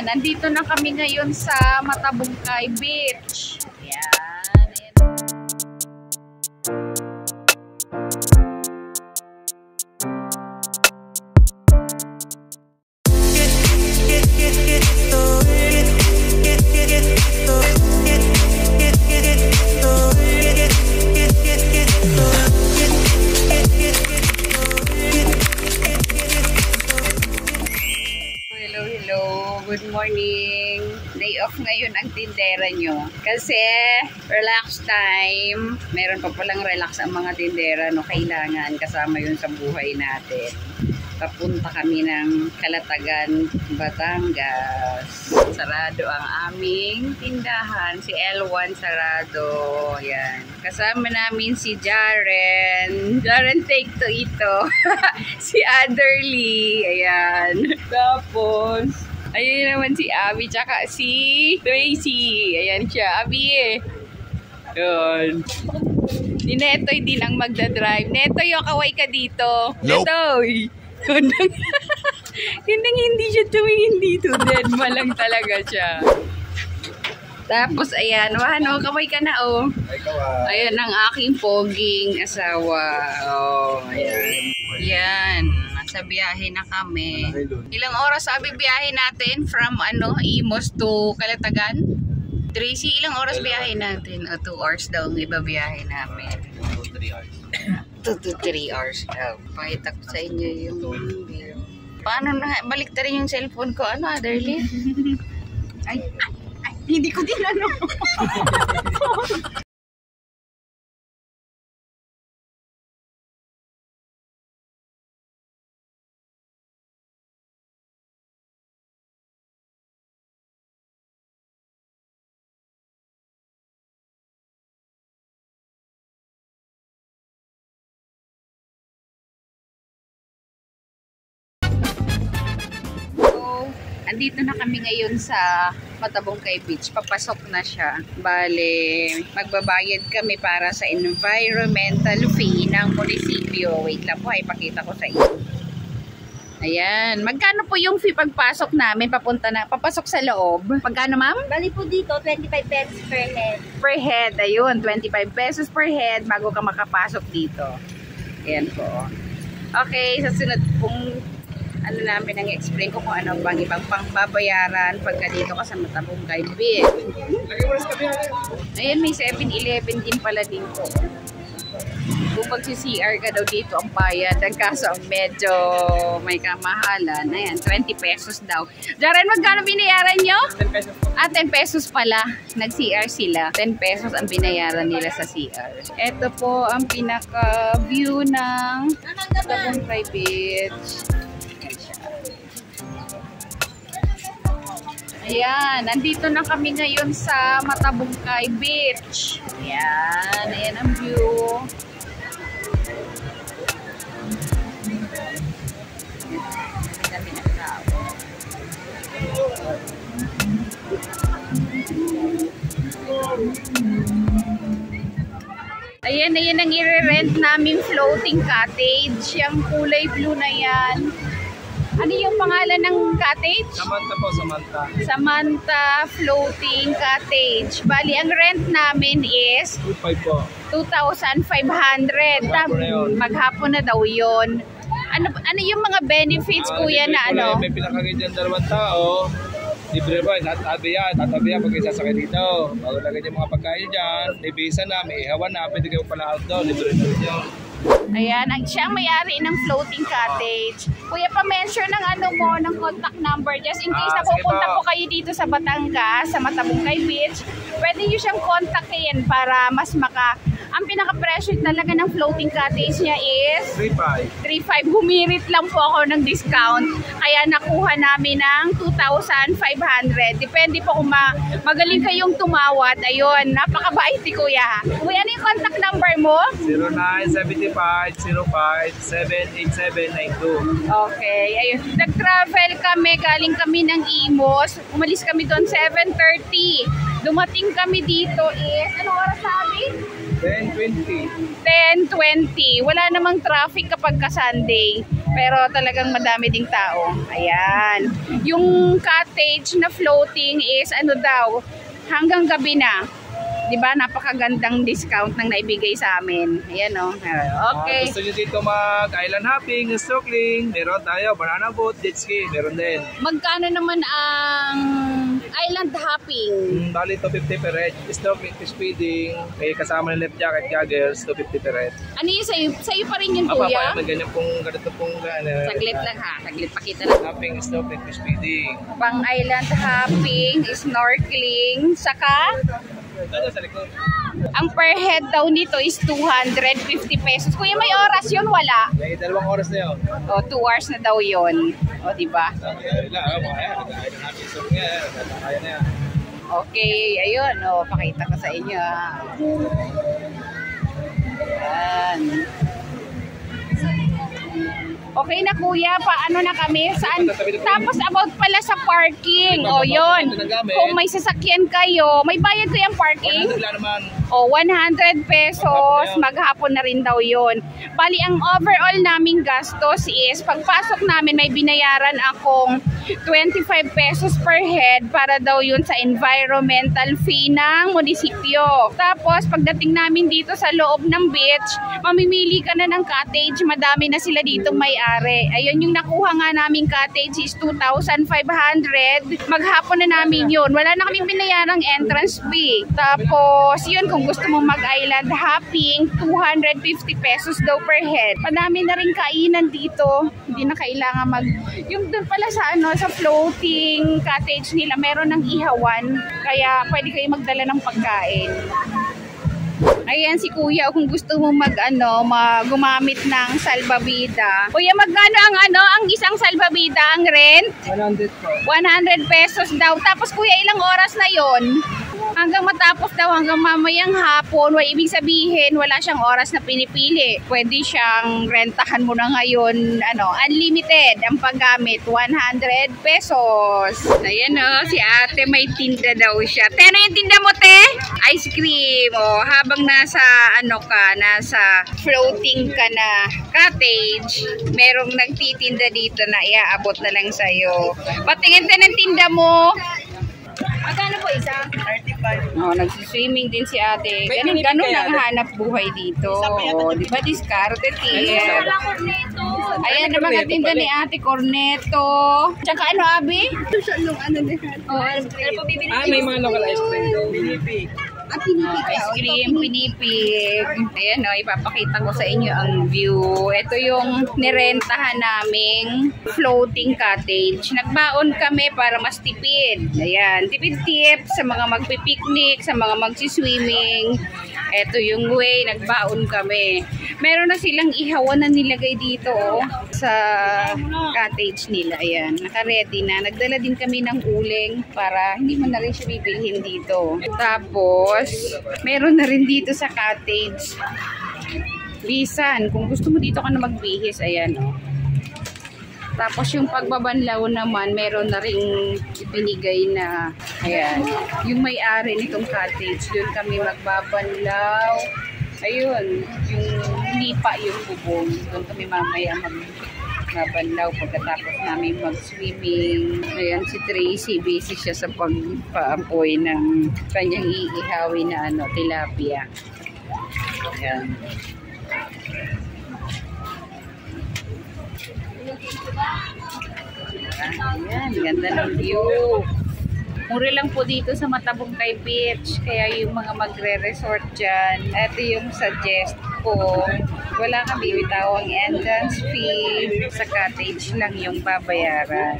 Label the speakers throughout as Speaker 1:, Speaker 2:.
Speaker 1: Ayan, nandito na kami ngayon sa Matabungkay Beach. Ayan, ayan. Good morning! Day off ngayon ang tindera nyo. Kasi relax time. Meron pa palang relax ang mga tindera. No? Kailangan kasama yun sa buhay natin. Papunta kami ng Calatagan, Batangas. Sarado ang aming tindahan. Si L1 sarado. Ayan. Kasama namin si Jaren. Jaren take to ito. Si Adderly. Ayan. Tapos ayun naman si Abby, tsaka si Tracy. Ayan siya, Abby eh. Yun. Si Netoy din ang magdadrive. Netoy, kaway ka dito. Nope. Netoy. Hindi siya tumingin dito. Dead malang talaga siya. Tapos ayan, ano, kaway ka na oh. Ayan ang aking poging asawa. Oh, ayan. Yan. Sa biyahe na kami. Ilang oras sabi biyahe natin from Imos to Calatagan? Tracy, ilang oras biyahe natin? 2 hours daw ang iba biyahe namin. 2 to 3 hours. 2 to 3 hours daw. Pakita ko sa inyo yung view. Paano na? Balik na rin yung cellphone ko. Ano, Adderly? Ay, hindi ko din ano. Andito na kami ngayon sa Matabungkay Beach. Papasok na siya. Bale, magbabayad kami para sa environmental fee ng munisipyo. Wait lang po, ipakita ko sa inyo. Ayan. Magkano po yung fee pagpasok namin? Papasok sa loob. Pagkano, ma'am?
Speaker 2: Bali po dito, 25 pesos per head.
Speaker 1: Per head. Ayun, 25 pesos per head bago ka makapasok dito. Ayan po. Okay, sa sunod pong namin ang explain ko kung ano bang ibang pangbabayaran pagka dito ka sa Matabungkay Beach. Ayan, may 7-Eleven din pala din po. Kung magsi-CR ka daw dito ang bayad, ang kaso medyo may kamahalan. Ayan, 20 pesos daw. Jaren, magkano binayaran nyo? 10 pesos. 10 pesos pala. Nag-CR sila. 10 pesos ang binayaran nila sa CR. Ito po ang pinaka-view ng Matabungkay Beach. Ayan, nandito na kami ngayon sa Matabungkay Beach. Ayan, ayan ang view. Ayan, ayan ang i-rent naming floating cottage. Yung kulay blue na yan. Ano yung pangalan ng cottage?
Speaker 3: Samantha po, Samantha.
Speaker 1: Samantha Floating Cottage. Bali, ang rent namin is
Speaker 3: 2,500 po.
Speaker 1: 2,500. Maghapon na daw yun. Ano yung mga benefits, kuya, na ano?
Speaker 3: May pinakagay dyan 2 tao. Libre po, tatabi yan pag isasakay dito. Bago lagay yung mga pagkain dyan, may visa na, may ihawan na, pwede kayo pala out doon, libre na rin yun.
Speaker 1: Ayan, siya ang may-ari ng floating cottage. Kuya, pa-mention ng ng contact number just in case na pupunta po kayo dito sa Batangas, sa Matabungkay Beach. Pwede nyo siyang kontakin para mas ang pinaka-presyo talaga ng floating cottage niya is 3,500. Humirit lang po ako ng discount. Kaya nakuha namin ng 2,500. Depende po kung magaling kayong tumawad. Ayun, napakabait ni Kuya. Kuya, ano yung contact number mo?
Speaker 3: 0975-05-78792.
Speaker 1: Okay, ayun. Nag-travel kami, galing kami ng Imos. Umalis kami doon 7:30. Dumating kami dito is, anong oras sabi?
Speaker 3: 10-20.
Speaker 1: 10:20. Wala namang traffic kapag ka Sunday. Pero talagang madami ding tao. Ayan. Yung cottage na floating is ano daw, hanggang gabi na. 'Di ba? Napakagandang discount nang naibigay sa amin. Ayan oh. Okay.
Speaker 3: Gusto nyo dito mag-island hopping, snorkeling, meron tayo, banana boat, jet ski, meron din.
Speaker 1: Magkano naman ang island hopping?
Speaker 3: Bali 250 per head. Snorkeling, fish feeding, may kasama ng life jacket, goggles, 250 per head.
Speaker 1: Ano yun sa'yo? Sa'yo pa rin yun,
Speaker 3: Apa,
Speaker 1: kuya?
Speaker 3: may ganyan pong, ganito pong
Speaker 1: Saglit lang ha. Saglit, pakita lang.
Speaker 3: hopping, snorkeling, fish feeding.
Speaker 1: Pang island hopping, snorkeling, saka
Speaker 3: Dito sa likod.
Speaker 1: ang per head daw nito is 250 pesos. Kuya, may oras yun? Wala.
Speaker 3: May 2 oras na yun.
Speaker 1: O, 2 hours na daw yun. O, diba? Okay, ayun. O, pakita ko sa inyo. Ayan. Okay na kuya, paano na kami? Saan? Tapos about pala sa parking. O, yun. Kung may sasakyan kayo, may bayad ko yung parking? O, 100 pesos. Maghapon na rin daw yun. Bali, ang overall naming gastos is, pagpasok namin, may binayaran akong 25 pesos per head para daw yun sa environmental fee ng munisipyo. Tapos, pagdating namin dito sa loob ng beach, mamimili ka na ng cottage. Madami na sila ditong may-ari. Ayun, yung nakuha nga naming cottage is 2,500. Maghapon na namin yun. Wala na kaming binayarang entrance fee. Tapos, yun, kung gusto mo mag-island hopping, 250 pesos daw per head. Madami na rin kainan dito. Hindi na kailangan yung doon pala sa sa floating cottage nila, meron ng ihawan. Kaya pwede kayo magdala ng pagkain. Ayan si kuya, kung gusto mo gumamit ng salbabida. Kuya, magkano ang isang salbabida, ang rent?
Speaker 3: 100 po.
Speaker 1: 100 pesos daw. Tapos kuya, ilang oras na yon? Hanggang matapos daw, hanggang mamayang hapon. Ibig sabihin, wala siyang oras na pinipili. Pwede siyang rentahan mo na ngayon, unlimited ang paggamit, 100 pesos. Ayan si ate, may tinda daw siya. Te, ano yung tinda mo, te? Ice cream. Habang nasa nasa floating ka na cottage, merong nagtitinda dito na iaabot na lang sa'yo. Patingin ng tinda mo. Magkano po isa? 35. Nagsiswimming din si ate. Ganun ang hanap buhay dito. Di ba discarded here? Ayan ang mga tinda ni ate, corneto. Tsaka Abi?
Speaker 3: May mga local ice cream.
Speaker 1: Ice cream, pinipig. Ayan ipapakita ko sa inyo ang view. Ito yung nirentahan naming floating cottage. Nagbaon kami para mas tipid. Ayan, tipid tip sa mga magpipiknik, sa mga magsiswimming. Ito yung way, nagbaon kami. Meron na silang ihawan na nilagay dito sa cottage nila. Ayan, naka-ready na. Nagdala din kami ng uling para hindi mo na rin siya bibilhin dito. Tapos, meron na rin dito sa cottage bisan. Kung gusto mo dito ka na magbihis, ayan Tapos yung pagbabanlaw naman, meron na ring ibinigay na, ayan, yung may-ari nitong cottage, doon kami magbabanlaw. Ayun, yung nipa yung bubong, doon kami mamaya magbabanlaw pagkatapos namin mag-swimming. Ayan si Tracy, busy siya sa pagpaapoy ng kanyang iihawin na tilapia. Ayan. Ayan, ganda ng view. Mura lang po dito sa Matabungkay Beach. Kaya yung mga magre-resort dyan, ito yung suggest ko. Wala kang bibitawang entrance fee. Sa cottage lang yung babayaran.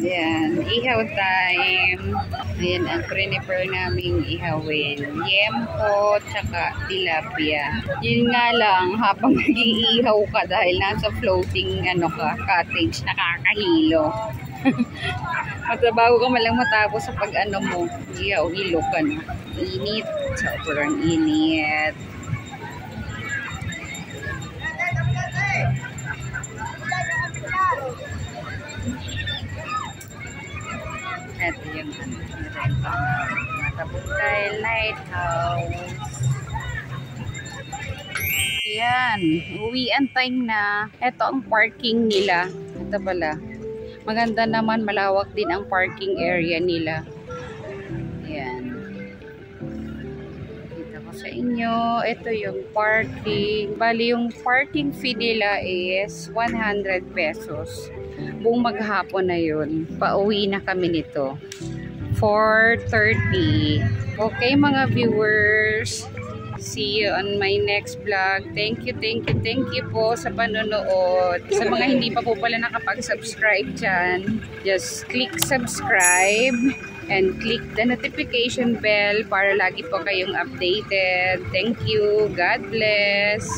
Speaker 1: Ayan, ihaw time. Ayan, ang prepare naming ihawin. Yempo, tsaka tilapia. Yun nga lang, habang naging ihaw ka dahil nasa floating cottage, nakakahilo. Matabago ka malang matapos sa pag mo, ihaw, hilo ka na. Init, sobrang init. At White House. Ayan, uwian time na. Ito ang parking nila. Ito pala. Maganda naman, malawak din ang parking area nila. Ayan. Kita ko sa inyo. Ito yung parking. Bali, yung parking fee nila is 100 pesos. Buong maghapon na yun. Pauwi na kami nito. 4:30. Okay mga viewers. See you on my next vlog. Thank you po sa panonood. Sa mga hindi pa po pala nakapag-subscribe dyan, just click subscribe and click the notification bell para lagi po kayong updated. Thank you. God bless.